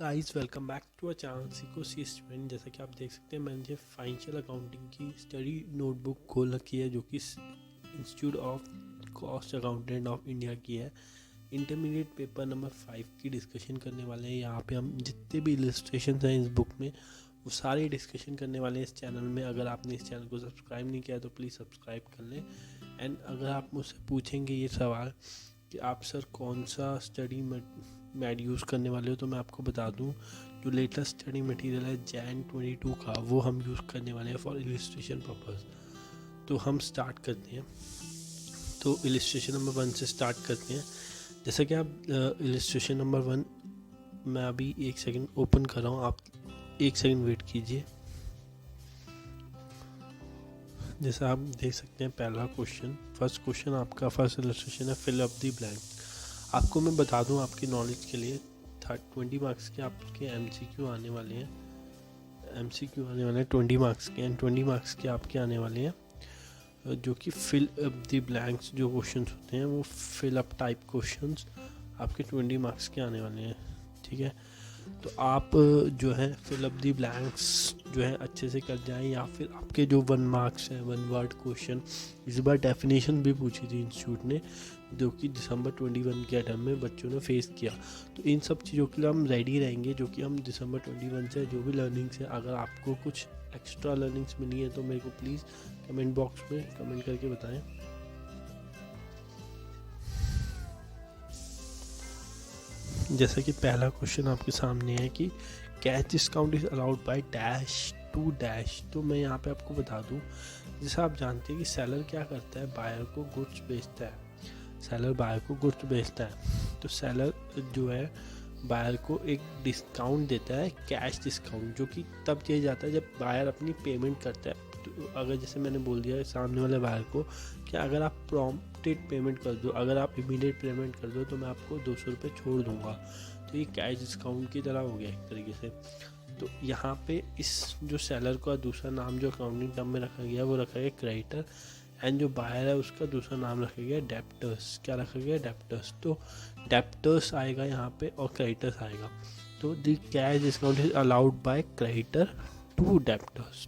Guys welcome back to a channel सीको सी student. जैसा कि आप देख सकते हैं मैंने फाइनेंशियल अकाउंटिंग की स्टडी नोटबुक खोल रखी है जो कि institute of cost accountant of India की है। इंटरमीडिएट पेपर नंबर 5 की डिस्कशन करने वाले हैं। यहाँ पे हम जितने भी इलस्ट्रेशन हैं इस बुक में वो सारे डिस्कशन करने वाले हैं इस चैनल में। अगर आपने इस चैनल को सब्सक्राइब नहीं किया तो प्लीज़ सब्सक्राइब कर लें। एंड अगर आप मुझसे पूछेंगे ये सवाल कि आप सर कौन सा स्टडी मैड यूज़ करने वाले हो, तो मैं आपको बता दूं जो लेटेस्ट स्टडी मटेरियल है जैन 22 का वो हम यूज़ करने वाले हैं फॉर इलिस्ट्रेशन पर्पस। तो हम स्टार्ट करते हैं। तो इलिस्ट्रेशन नंबर 1 से स्टार्ट करते हैं। जैसा कि आप इलिस्ट्रेशन नंबर 1 मैं अभी 1 सेकंड ओपन कर रहा हूँ, आप 1 सेकंड वेट कीजिए। जैसा आप देख सकते हैं पहला क्वेश्चन, फर्स्ट क्वेश्चन आपका फर्स्ट इलस्ट्रेशन है फिल अप दी ब्लैंक। आपको मैं बता दूं आपकी नॉलेज के लिए 20 मार्क्स के आपके एमसीक्यू आने वाले हैं। एमसीक्यू आने वाले हैं 20 मार्क्स के एंड 20 मार्क्स के आपके आने वाले हैं जो कि फिल अप दी ब्लैंक्स जो क्वेश्चंस होते हैं वो फिल अप टाइप क्वेश्चंस आपके 20 मार्क्स के आने वाले हैं। ठीक है, तो आप जो है फिल अप दी ब्लैंक्स जो है अच्छे से कर जाएं, या फिर आपके जो 1 मार्क्स है 1 वर्ड क्वेश्चन, इस बार डेफिनेशन भी पूछी थी इंस्टीट्यूट ने जो कि दिसंबर 21 के टर्म में बच्चों ने फेस किया। तो इन सब चीज़ों के लिए हम रेडी रहेंगे जो कि हम दिसंबर 21 से जो भी लर्निंग्स है, अगर आपको कुछ एक्स्ट्रा लर्निंग्स मिली है तो मेरे को प्लीज़ कमेंट बॉक्स में कमेंट करके बताएं। जैसा कि पहला क्वेश्चन आपके सामने है कि cash discount is allowed by dash to dash. तो मैं यहाँ पे आपको बता दूँ, जैसा आप जानते हैं कि सेलर क्या करता है, बायर को गुड्स बेचता है। सेलर बायर को गुड्स बेचता है तो सेलर जो है बायर को एक डिस्काउंट देता है, कैश डिस्काउंट, जो कि तब दिया जाता है जब बायर अपनी पेमेंट करता है। तो अगर जैसे मैंने बोल दिया सामने वाले बायर को कि अगर आप प्रॉम्प्टेड पेमेंट कर दो, अगर आप इमीडिएट पेमेंट कर दो तो मैं आपको 200 रुपये छोड़ दूंगा। तो ये कैश डिस्काउंट की तरह हो गया एक तरीके से। तो यहाँ पे इस जो सेलर का दूसरा नाम जो अकाउंटिंग टर्म में रखा गया वो रखा गया क्रेडिटर, एंड जो बायर है उसका दूसरा नाम रखा गया डेप्टर्स। क्या रखा गया? डेप्टर्स। तो डेप्टर्स आएगा यहाँ पे और क्रेडिटर्स आएगा। तो the cash discount is allowed by creditor to debtors.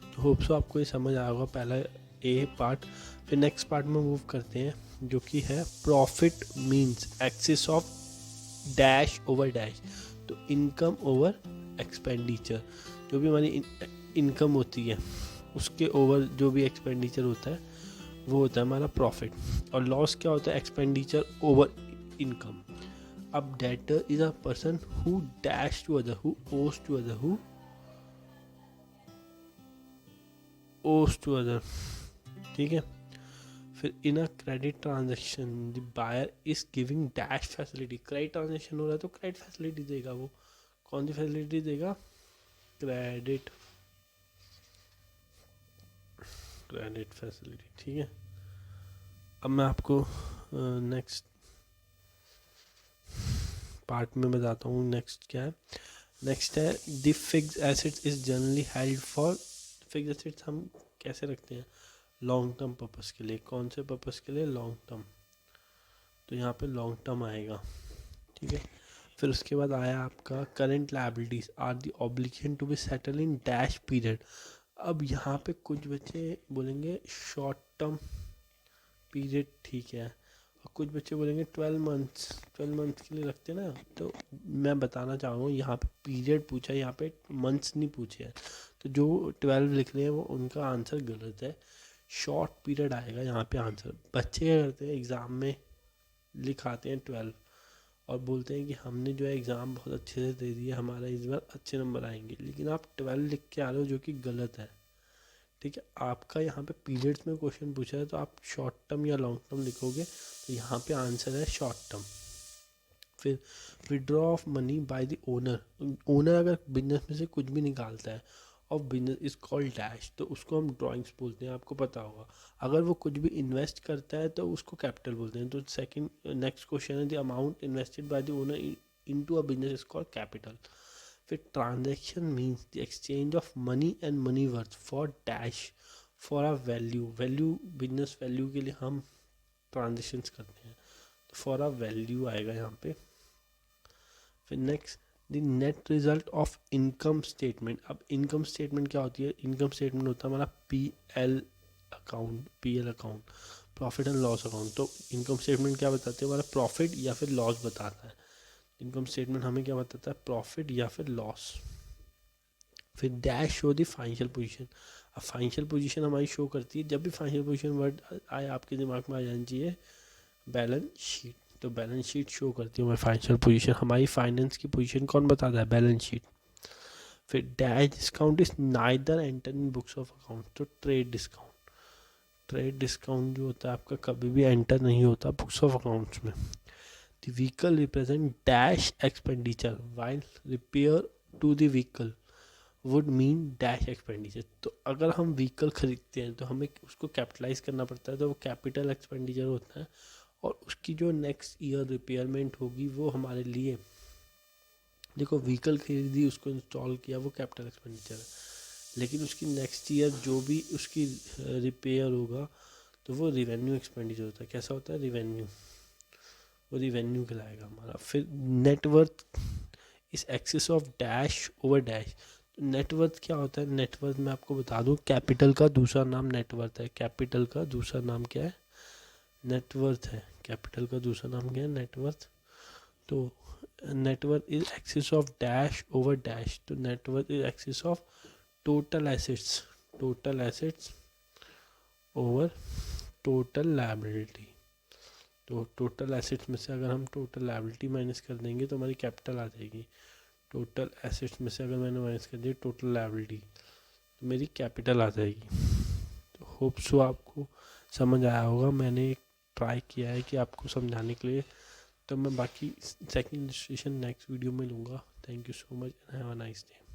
तो होप सो आपको ये समझ आया होगा पहला ए पार्ट। फिर नेक्स्ट पार्ट में मूव करते हैं जो कि है profit means excess of dash over dash. तो इनकम ओवर एक्सपेंडिचर, जो भी हमारी इनकम होती है उसके ओवर जो भी एक्सपेंडिचर होता है वो होता है हमारा प्रॉफिट। और लॉस क्या होता है? Expenditure over income. अब debtor is a person who dash to other, who owes to other, who owes to other. ठीक है, फिर in a credit transaction the buyer is giving dash facility. Credit transaction हो रहा है तो credit facility देगा। वो कौन सी फैसिलिटी देगा? Credit credit facility. ठीक है, अब मैं आपको नेक्स्ट पार्ट में बताता हूँ नेक्स्ट क्या है। नेक्स्ट है the fixed assets is generally held for. Fixed assets हम कैसे रखते हैं? लॉन्ग टर्म पर्पस के लिए। कौन से पर्पस के लिए? Long term. तो यहाँ पे लॉन्ग टर्म आएगा। ठीक है, फिर उसके बाद आया आपका current liabilities are the obligation to be settle in dash period. अब यहाँ पे कुछ बच्चे बोलेंगे शॉर्ट टर्म पीरियड, ठीक है, और कुछ बच्चे बोलेंगे 12 मंथ्स के लिए रखते हैं ना। तो मैं बताना चाहूँगा यहाँ पे पीरियड पूछा है, यहाँ पे मंथ्स नहीं पूछे हैं। तो जो 12 लिख रहे हैं वो उनका आंसर गलत है। शॉर्ट पीरियड आएगा यहाँ पे आंसर। बच्चे क्या करते हैं एग्ज़ाम में लिखाते हैं 12 और बोलते हैं कि हमने जो है एग्ज़ाम बहुत अच्छे से दे दिया, हमारा इस बार अच्छे नंबर आएंगे, लेकिन आप 12 लिख के आ रहे हो जो कि गलत है। ठीक है, आपका यहाँ पे पीरियड्स में क्वेश्चन पूछा है तो आप शॉर्ट टर्म या लॉन्ग टर्म लिखोगे, तो यहाँ पे आंसर है शॉर्ट टर्म। फिर withdraw of money by the owner. Owner अगर बिजनेस में से कुछ भी निकालता है और बिजनेस इज कॉल्ड डैश, तो उसको हम ड्राइंग्स बोलते हैं, आपको पता होगा। अगर वो कुछ भी इन्वेस्ट करता है तो उसको कैपिटल बोलते हैं। तो सेकंड नेक्स्ट क्वेश्चन है the amount invested by the owner into a business is called capital. फिर transaction means the exchange of money and money worth for dash for a value. Value business value के लिए हम transactions करते हैं, तो for a value आएगा यहाँ पे। फिर next the net result of income statement. अब इनकम स्टेटमेंट क्या होती है? इनकम स्टेटमेंट होता है हमारा P L account, profit and loss account. तो इनकम स्टेटमेंट क्या बताते हैं? हमारा प्रॉफिट या फिर लॉस बताता है। इनकम स्टेटमेंट हमें क्या बताता है? प्रॉफिट या फिर लॉस। फिर dash show the financial position. अब फाइनेंशियल पोजीशन हमारी शो करती है, जब भी फाइनेंशियल पोजीशन वर्ड आए आपके दिमाग में आ जाना चाहिए बैलेंस शीट। तो बैलेंस शीट शो करती है हमारी फाइनेंशियल पोजीशन। हमारी फाइनेंस की पोजीशन कौन बताता है? Balance sheet. फिर dash discount is neither enter in books of account. तो ट्रेड डिस्काउंट, ट्रेड डिस्काउंट जो होता है आपका कभी भी एंटर नहीं होता बुक्स ऑफ अकाउंट्स में। The vehicle represent dash expenditure while repair to the vehicle would mean dash expenditure. तो अगर हम व्हीकल खरीदते हैं तो हमें उसको कैपिटलाइज करना पड़ता है, तो वो कैपिटल एक्सपेंडिचर होता है। और उसकी जो नेक्स्ट ईयर रिपेयरमेंट होगी वो हमारे लिए, देखो व्हीकल खरीदी उसको इंस्टॉल किया वो कैपिटल एक्सपेंडिचर है, लेकिन उसकी नेक्स्ट ईयर जो भी उसकी रिपेयर होगा तो वो रिवेन्यू एक्सपेंडिचर होता है। कैसा होता है? रिवेन्यू, वो रिवेन्यू कहलाएगा हमारा। फिर net worth is excess of dash over dash. Net worth क्या होता है? नेटवर्थ मैं आपको बता दूं, कैपिटल का दूसरा नाम नेटवर्थ है। कैपिटल का दूसरा नाम क्या है? नेटवर्थ है। कैपिटल का दूसरा नाम क्या है? नेटवर्थ। तो net worth is excess of dash over dash. तो net worth is excess of total assets, total assets over total liability. तो टोटल एसेट्स में से अगर हम टोटल लायबिलिटी माइनस कर देंगे तो हमारी कैपिटल आ जाएगी। टोटल एसेट्स में से अगर मैंने माइनस कर दिया टोटल लायबिलिटी तो मेरी कैपिटल आ जाएगी। तो होप सो आपको समझ आया होगा। मैंने ट्राई किया है कि आपको समझाने के लिए। तो मैं बाकी सेकंड इलस्ट्रेशन नेक्स्ट वीडियो में लूँगा। Thank you so much and have a nice day.